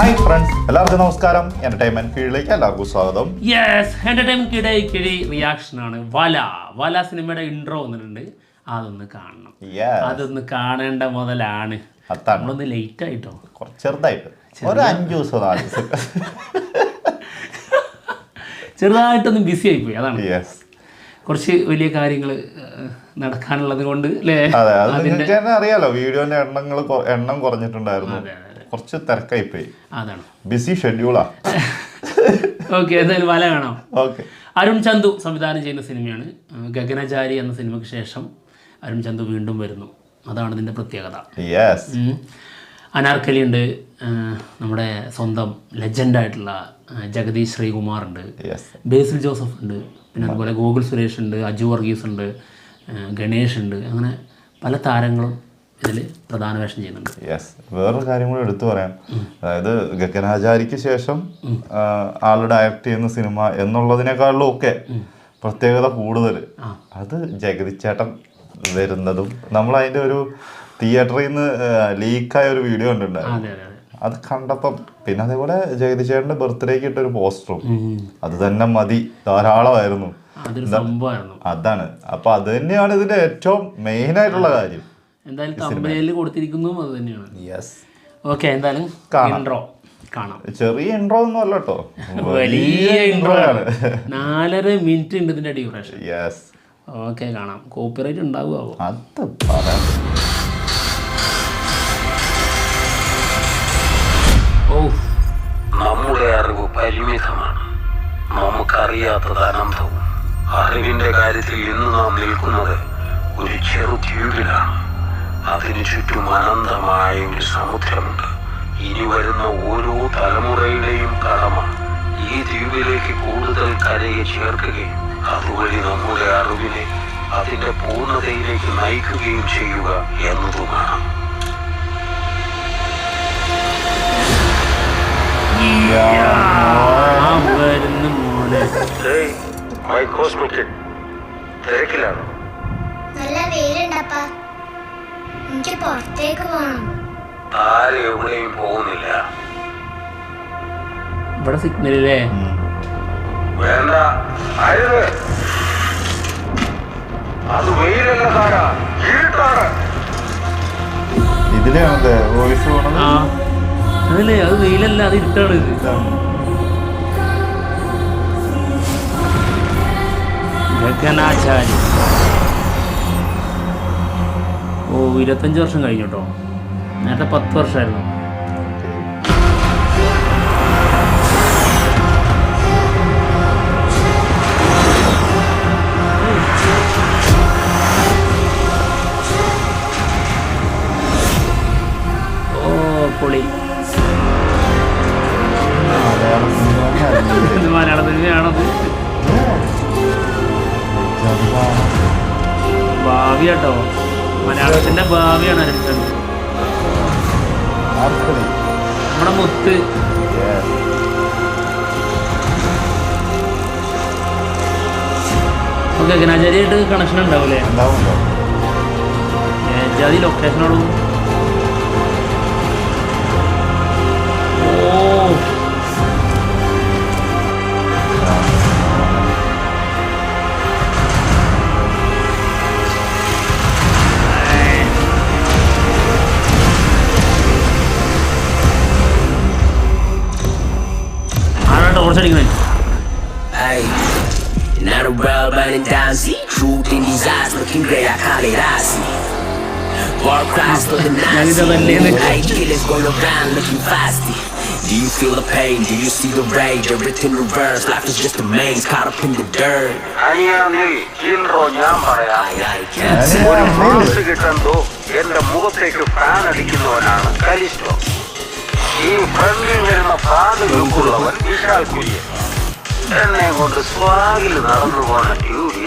Hi friends, എല്ലാവർക്കും നമസ്കാരം. Entertainment കീഴിലേക്ക് എല്ലാവർക്കും സ്വാഗതം. യെസ്, എന്റർടൈൻമെന്റ് കിഴി റിയാക്ഷൻ ആണ്. വല സിനിമയുടെ ഇൻട്രോ വന്നിട്ടുണ്ട്, അതൊന്ന് കാണണം. അതൊന്ന് കാണേണ്ട മുതലാണ്. നമ്മളൊന്ന് ലേറ്റ് ആയിട്ടോ, ചെറുതായിട്ട് ഒരു 5 ദിവസം 4 ദിവസം ചെറുതായിട്ടൊന്ന് ബിസി ആയിപ്പോയി. അതാണ് കുറച്ച് വലിയ കാര്യങ്ങൾ നടക്കാനുള്ളത് കൊണ്ട് അറിയാലോ. വീഡിയോന്റെ എണ്ണം കുറഞ്ഞിട്ടുണ്ടായിരുന്നു, കുറച്ച് തിരക്കായിപ്പോയി. അതാണ് ബിസി ഷെഡ്യൂളാ. ഓക്കെ, എന്തായാലും വല കാണാം. ഓക്കെ. അരുൺ ചന്തു സംവിധാനം ചെയ്യുന്ന സിനിമയാണ്. ഗഗനചാരി എന്ന സിനിമയ്ക്ക് ശേഷം അരുൺ ചന്തു വീണ്ടും വരുന്നു, അതാണ് ഇതിൻ്റെ പ്രത്യേകത. അനാർക്കലി ഉണ്ട്, നമ്മുടെ സ്വന്തം ലെജൻഡായിട്ടുള്ള ജഗദീഷ് ശ്രീകുമാർ ഉണ്ട്, ബേസിൽ ജോസഫ് ഉണ്ട്, പിന്നെ അതുപോലെ ഗോകുൽ സുരേഷ് ഉണ്ട്, അജു വർഗീസ് ഉണ്ട്, ഗണേഷ് ഉണ്ട്. അങ്ങനെ പല താരങ്ങളും ഇതിൽ പ്രധാന വേഷം ചെയ്യുന്നുണ്ട്. വേറൊരു കാര്യം കൂടെ എടുത്തു പറയാം. അതായത് ഗഗനാചാരിക്ക് ശേഷം ആൾ ഡയറക്റ്റ് ചെയ്യുന്ന സിനിമ എന്നുള്ളതിനേക്കാളും ഒക്കെ പ്രത്യേകത കൂടുതൽ അത് ജഗതിച്ചേട്ടൻ വരുന്നതും. നമ്മൾ അതിൻ്റെ ഒരു തിയേറ്ററിൽ നിന്ന് ലീക്കായ ഒരു വീഡിയോ കണ്ടിട്ടുണ്ടായിരുന്നു. അത് കണ്ടപ്പം പിന്നെ അതേപോലെ ജഗതിച്ചേട്ടൻ്റെ ബർത്ത്ഡേക്ക് ഇട്ടൊരു പോസ്റ്ററും അത് തന്നെ മതി, ധാരാളമായിരുന്നു. അതാണ്. അപ്പൊ അത് തന്നെയാണ് ഇതിന്റെ ഏറ്റവും മെയിൻ ആയിട്ടുള്ള കാര്യം. എന്തായാലും തമ്പനയില് കൊടുത്തിരിക്കുന്നതും അത് തന്നെയാണ്. ഓക്കെ, എന്തായാലും ഇൻട്രോ കാണാം. ചെറിയ ഇൻട്രോ ഒന്നും അല്ല കേട്ടോ, വലിയ ഇൻട്രോ ആണ്. 4.5 മിനിറ്റ് ഉണ്ട് ഇതിന്റെ ഡ്യൂറേഷൻ. ഓക്കെ, കാണാം. കോപ്പിറൈറ്റ് ഉണ്ടാവുമോ? അത് പറയാം. നമ്മുടെ അറിവ് പരിമിതമാണ്, നമുക്കറിയാത്തത് അനന്തവും. അറിവിന്റെ കാര്യത്തിൽ ഇന്ന് നാം നിൽക്കുന്നത് ഒരു ചെറു ദ്വീപിലാണ്. അതിനു ചുറ്റും അനന്തമായ ഒരു സമുദ്രമുണ്ട്. ഇനി വരുന്ന ഓരോ തലമുറയുടെയും കടമ ഈ ദ്വീപിലേക്ക് കൂടുതൽ കരയെ ചേർക്കുകയും അതുവഴി നമ്മുടെ അറിവിനെ അതിന്റെ പൂർണ്ണതയിലേക്ക് നയിക്കുകയും ചെയ്യുക എന്നതുമാണ്. തിരക്കിലാണ്. ആരും എവിടെയും പോകുന്നില്ല. ഇവിടെ സിഗ്നലേ വേണ്ട, അത് വെയിലല്ല താരാ, ഇരുട്ടാണ്. ഇതിലാണ് വോയിസ് പോണത്. അതല്ലേ, അത് വെയിലല്ല, അത് ഇരുട്ടാണ്. ഗഗനാചാരി 25 വർഷം കഴിഞ്ഞു കേട്ടോ. നേരത്തെ 10 വർഷമായിരുന്നു. പൊളി. മലയാള സിനിമയാണത്. ഭാവി കേട്ടോ, മലയാളത്തിന്റെ ഭാവിയാണ് അരുൺ. നമ്മുടെ മുത്ത്. ഗഗനാചാരിയായിട്ട് കണക്ഷൻ ഉണ്ടാവൂലേ? ജാതി ലൊക്കേഷനോടും. Hey, not a world burning down, see truth in these eyes looking great, I call it icy. War cries for the Nazi, hate killers going around looking fasty. Do you feel the pain? Do you see the rage? Everything reversed, life is just a maze caught up in the dirt. ഒരു mass കിട്ടുമ്പോ എന്റെ മുഖത്തേക്ക് fan അടിക്കുന്നവനാണ് കലിസ്റ്റോ. ഈ ഫ്രണ്ടിൽ വരുന്ന fan ലുക്കുള്ളവൻ Vishal Kurian. എന്നെ കൊണ്ട് സ്വാഗിൽ നടന്നു പോണ ട്യൂബി.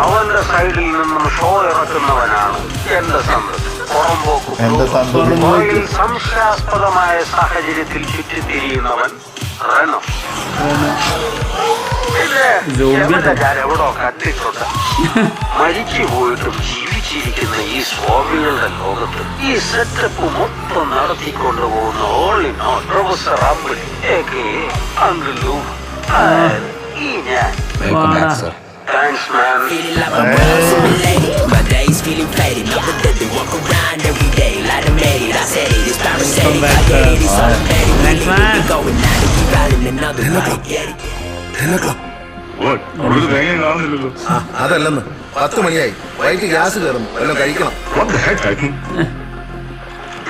അവന്റെ സൈഡിൽ നിന്നും ഷോ ഇറക്കുന്നവനാണ് എന്റെ സന്തോഷം. പുറംപോക്ക് സംശയാസ്പദമായ സാഹചര്യത്തിൽ ചുറ്റിത്തിരിയുന്നവൻ റെനോ. പിന്നെ എവിടോ കണ്ടിട്ടുണ്ട്. മരിച്ചു പോയിട്ടും ജീവിച്ചിരിക്കുന്ന ഈ സ്വാമികളുടെ ലോകത്ത് ഈ സെറ്റപ്പ് മൊത്തം നടത്തിക്കൊണ്ടുപോകുന്ന all in all professor Ambili uncle ലൂ ഈ ഞാൻ. Thanks man. Feeling like my brother's super lady. My days feeling faded. Never did they walk around every day. Like I made it, I said it, it's parasitic. I get it, it's automatic. We leave it going now to keep riding another ride. Get it? അതല്ലെന്ന് 10 മണിയായി. വൈകിട്ട് gas കയറും, എല്ലാം കഴിക്കണം.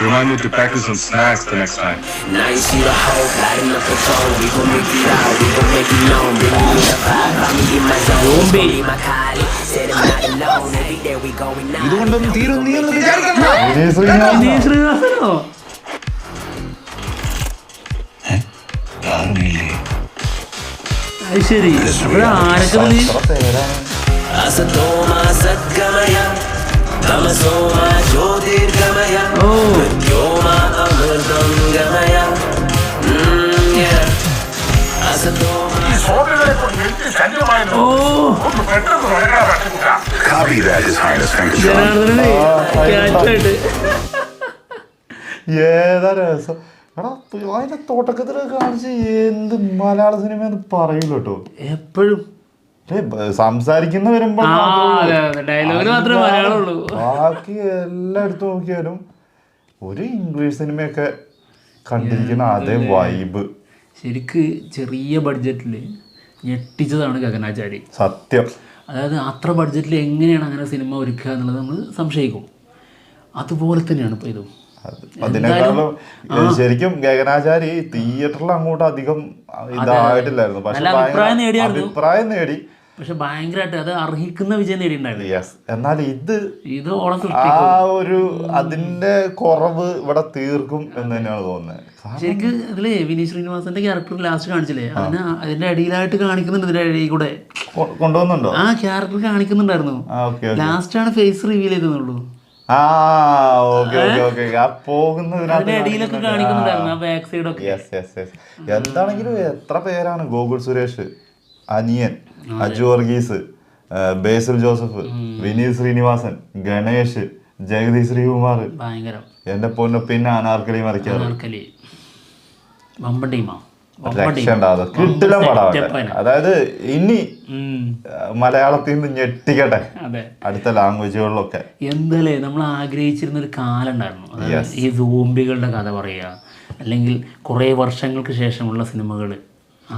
Remind me to practice some snacks the next time. Now you see the hope, lighting up the phone. We gon' make it out, we gon' make it known. Bring me the vibe, I'm in my zone. Be my colleague, said I'm not alone. Every day we going out. ഇതുകൊണ്ടൊന്നും തീരും നീ എന്ന് വിചാരിക്കണ്ട. വിനീത് ശ്രീനിവാസൻ. ശ്രീനിവാസനോ? അത് ശരി. അപ്പോൾ ആരൊക്കെ നീ എത്ര പേരാണ്? Asatoma Satgamaya, Tamasoma Jyotirgamaya, Mrityoma Amritangamaya. Yeah. Asatoma. Copy that, His Highness Venkatram. ജനാർദ്ദനനെ ക്യാച്ചായിട്ട് ഏതാ രസം. എടാ അതിന്റെ തുടക്കത്തിലൊക്കെ കാണിച്ച് എന്ത് മലയാള സിനിമ എന്ന് പറയില്ല കേട്ടോ. എപ്പോഴും സംസാരിക്കുന്ന വരുമ്പോ ഡയലോഗിന് മാത്രമേ മലയാളമുള്ളൂ. ബാക്കി എല്ലായിടത്തും നോക്കിയാലും ഒരു ഇംഗ്ലീഷ് സിനിമയൊക്കെ കണ്ടിരിക്കുന്ന അതേ വൈബ്. ശരിക്ക് ചെറിയ ബഡ്ജറ്റിൽ ഞെട്ടിച്ചതാണ് ഗഗനാചാരി. സത്യം. അതായത് അത്ര ബഡ്ജറ്റിൽ എങ്ങനെയാണ് അങ്ങനെ സിനിമ ഒരുക്കുക എന്നുള്ളത് നമ്മൾ സംശയിക്കും. അതുപോലെ തന്നെയാണ് ഇപ്പോൾ ഇതും. അതിനേക്കാളും ശരിക്കും ഗഗനാചാരി തിയേറ്ററിൽ അങ്ങോട്ട് അധികം ഇതായിട്ടില്ലായിരുന്നു. പക്ഷെ അഭിപ്രായം നേടി. പക്ഷെ ഭയങ്കരമായിട്ട് അത് അർഹിക്കുന്ന വിജയം നേടിയിട്ടുണ്ടായിരുന്നു. യെസ്. എന്നാൽ ഇത് ഓളം ആ ഒരു അതിന്റെ കുറവ് ഇവിടെ തീർക്കും എന്ന് തന്നെയാണ് തോന്നുന്നത്. ശരിക്കും ഇതില് വിനീത് ശ്രീനിവാസന്റെ ക്യാരക്ടർ ലാസ്റ്റ് കാണിച്ചില്ലേ, അതിന്റെ അടിയിലായിട്ട് കാണിക്കുന്നുണ്ട്. ഇതിന്റെ ഇടയിൽ കൂടെ കൊണ്ടുപോകുന്നുണ്ടോ? ആ ക്യാരക്ടർ കാണിക്കുന്നുണ്ടായിരുന്നു. ലാസ്റ്റാണ് ഫേസ് റിവീൽ ചെയ്തെന്നുള്ളൂ. പോകുന്നതിനകത്ത് കാണിക്കുന്നുണ്ടായിരുന്നു ആ ബാക്ക് സൈഡ് ഒക്കെ. എന്താണെങ്കിലും എത്ര പേരാണ്? ഗോകുൽ സുരേഷ്, അനിയൻ, അജു വർഗീസ്, ബേസിൽ ജോസഫ്, വിനീത് ശ്രീനിവാസൻ, ഗണേഷ്, ജഗതി ശ്രീകുമാർ, ഭയങ്കരം എന്റെ പൊന്നു. പിന്നെ അനാർക്കലി മറിക്കാറ് രക്ഷണ്ടാതെ കിട്ടില്ല പടം. അതായത് ഇനി മലയാളത്തിൽ നിന്ന് ഞെട്ടിക്കട്ടെ അടുത്ത ലാംഗ്വേജുകളിലൊക്കെ. എന്തല്ലേ നമ്മൾ ആഗ്രഹിച്ചിരുന്ന ഒരു കാലം ഉണ്ടായിരുന്നു. അതായത് ഈ സോംബികളുടെ കഥ പറയുക, അല്ലെങ്കിൽ കുറേ വർഷങ്ങൾക്ക് ശേഷമുള്ള സിനിമകൾ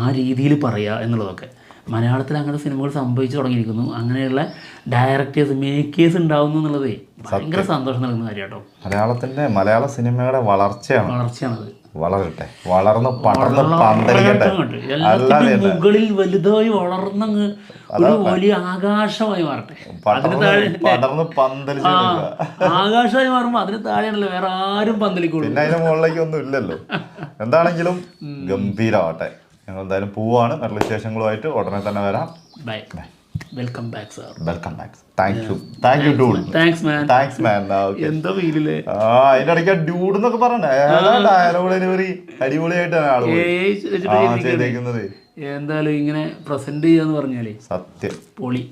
ആ രീതിയിൽ പറയുക എന്നുള്ളതൊക്കെ. മലയാളത്തിൽ അങ്ങനെ സിനിമകൾ സംഭവിച്ചു തുടങ്ങിയിരിക്കുന്നു. അങ്ങനെയുള്ള ഡയറക്ടേഴ്സ്, മേക്കേഴ്സ് ഉണ്ടാവുന്നു എന്നുള്ളത് ഭയങ്കര സന്തോഷം നൽകുന്ന കാര്യം കേട്ടോ. മലയാള സിനിമയുടെ വളർച്ചയാണത്. വളരട്ടെ, വളർന്ന് പടർന്ന് പന്തലിക്കട്ടെ. മുകളിൽ വലുതായി വളർന്നങ്ങ് ഒരു വലിയ ആകാശമായി മാറട്ടെ. പടർന്ന് പന്തലിച്ച് ആകാശമായി മാറുമ്പോൾ അതിന് താഴെയാണല്ലോ വേറെ ആരും പന്തലിക്കുള്ളൂ. പിന്നെ അതിന് മുകളിലേക്ക് ഒന്നും ഇല്ലല്ലോ. എന്താണെങ്കിലും ഗംഭീരമാവട്ടെ. ഞങ്ങൾ എന്തായാലും പോവാണ്. നല്ല വിശേഷങ്ങളുമായിട്ട് ഉടനെ തന്നെ വരാം. Bye. Welcome back sir. Welcome back. Thank you dude. Thanks man. എന്താ ഫീലില്ലേ? അതിന്റെ ഇടയ്ക്ക് ഡ്യൂഡ് എന്നൊക്കെ പറഞ്ഞേ ഡയലോഗ് ഡെലിവറി അടിപൊളിയായിട്ടാണ് ആള് ചെയ്തേക്കുന്നത്. എന്തായാലും ഇങ്ങനെ പ്രസന്റ് ചെയ്യാന്ന് പറഞ്ഞാലേ സത്യം പൊളി.